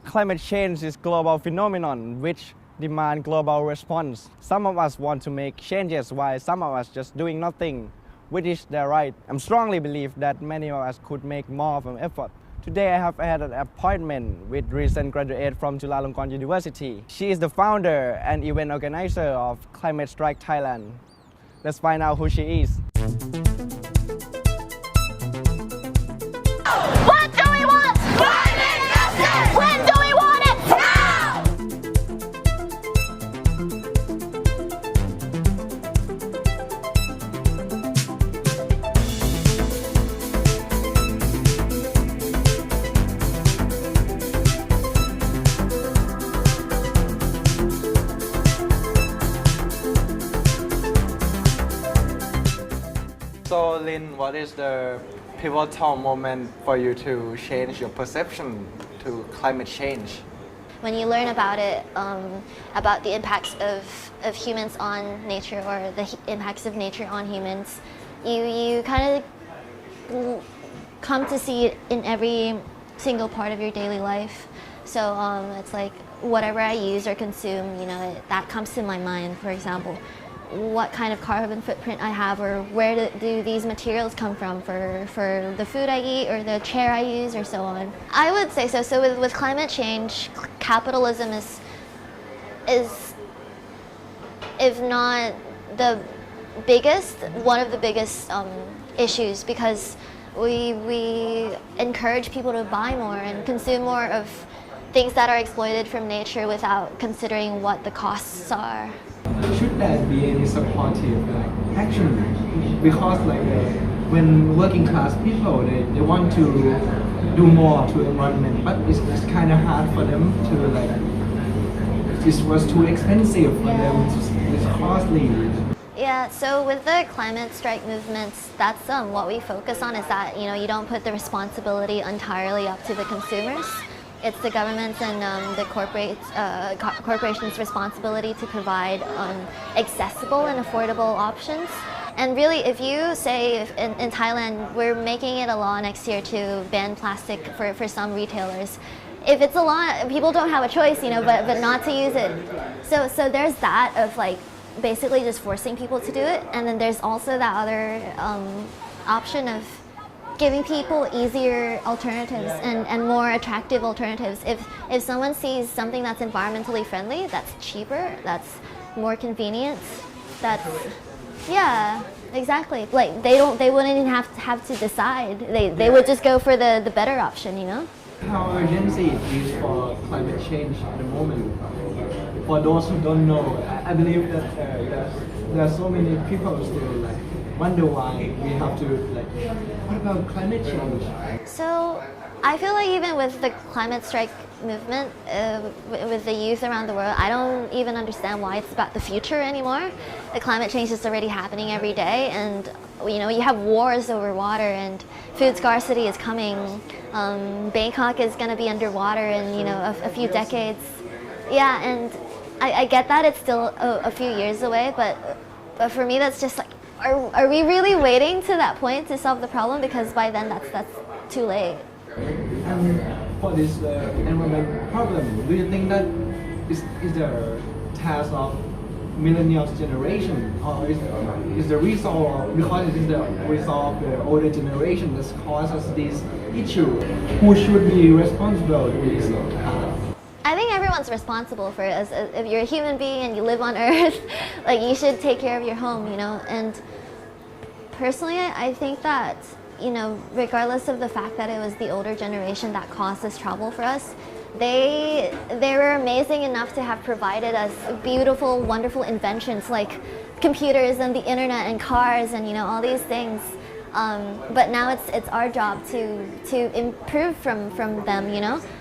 Climate change is a global phenomenon which demand global response. Some of us want to make changes while some of us just doing nothing, which is their right. I strongly believe that many of us could make more of an effort. Today I have had an appointment with recent graduate from Chulalongkorn University. She is the founder and event organizer of Climate Strike Thailand. Let's find out who she is. What do we want? Climate justice! When do we want it? Now! So Lynn, what is the pivotal moment for you to change your perception to climate change? When you learn about it, about the impacts of humans on nature or the impacts of nature on humans, you kind of come to see it in every single part of your daily life. So it's like whatever I use or consume, that comes to my mind. For example, what kind of carbon footprint I have, or where do these materials come from for the food I eat or the chair I use or so on. I would say so. So with climate change, capitalism is if not the biggest, one of the biggest issues, because we encourage people to buy more and consume more of things that are exploited from nature without considering what the costs are. Should there be any supportive action? Because when working class people they want to do more to the environment, but it's kind of hard for them to it was too expensive for them. It's costly. Yeah, so with the climate strike movements, that's what we focus on, is that you don't put the responsibility entirely up to the consumers. It's the government's and the corporations' responsibility to provide accessible and affordable options. And really, if you say in Thailand, we're making it a law next year to ban plastic for some retailers. If it's a law, people don't have a choice, but not to use it. So there's that of basically just forcing people to do it. And then there's also that other option of giving people easier alternatives and more attractive alternatives. If someone sees something that's environmentally friendly, that's cheaper, that's more convenient, yeah, exactly. They wouldn't even have to decide. They would just go for the better option, How urgency it is for climate change at the moment. For those who don't know, I believe that there are so many people still wonder why we have to what about climate change? So I feel like even with the climate strike movement, with the youth around the world, I don't even understand why it's about the future anymore. The climate change is already happening every day, and you have wars over water, and food scarcity is coming. Bangkok is going to be underwater in a few decades. Yeah, and I get that it's still a few years away, but for me that's just are we really waiting to that point to solve the problem? Because by then that's too late. And for this environment problem, do you think that is the task of millennials generation, or is the result, because it is the result of the older generation that causes this issue? Who should be responsible for this? I think everyone's responsible for it. If you're a human being and you live on Earth, you should take care of your home, And personally, I think that, regardless of the fact that it was the older generation that caused this trouble for us, they were amazing enough to have provided us beautiful, wonderful inventions like computers and the internet and cars and all these things. But now it's our job to improve from them,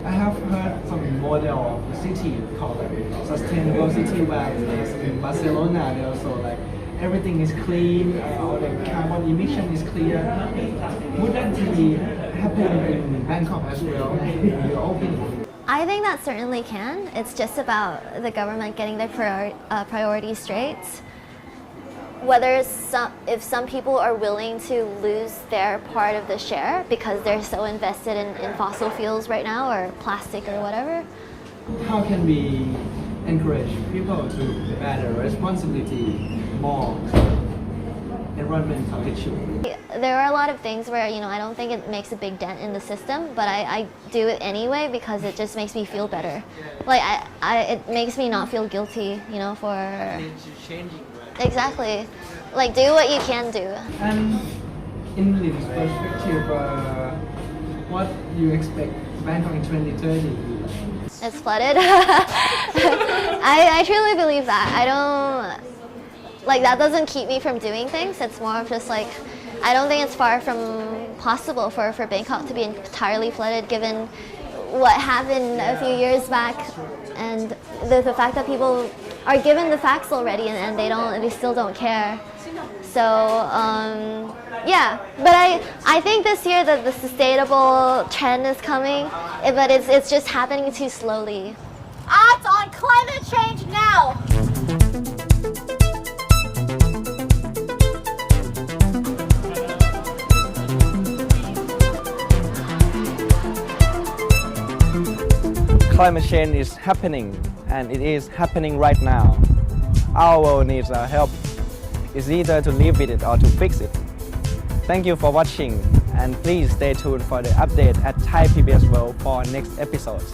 I have heard some model of a city called sustainable city, where in Barcelona they also everything is clean, all the carbon emission is clear. Would that be happen in Bangkok as well, in your opinion? I think that certainly can. It's just about the government getting their priorities straight. if some people are willing to lose their part of the share because they're so invested in fossil fuels right now or plastic or whatever. How can we encourage people to bear responsibility more environmental issue? There are a lot of things where, I don't think it makes a big dent in the system, but I do it anyway because it just makes me feel better. Like, it makes me not feel guilty, for... Changing, right? Exactly. Like, do what you can do. And in Lynn's perspective, what you expect Bangkok in 2030? It's flooded. I truly believe that. I don't... Like, that doesn't keep me from doing things. It's more of just like, I don't think it's far from possible for Bangkok to be entirely flooded given what happened a few years back and the fact that people are given the facts already and they still don't care. So yeah, but I think this year that the sustainable trend is coming, but it's just happening too slowly. Act on climate change now! Climate change is happening, and it is happening right now. Our world needs our help. It's either to live with it or to fix it. Thank you for watching, and please stay tuned for the update at Thai PBS World for next episodes.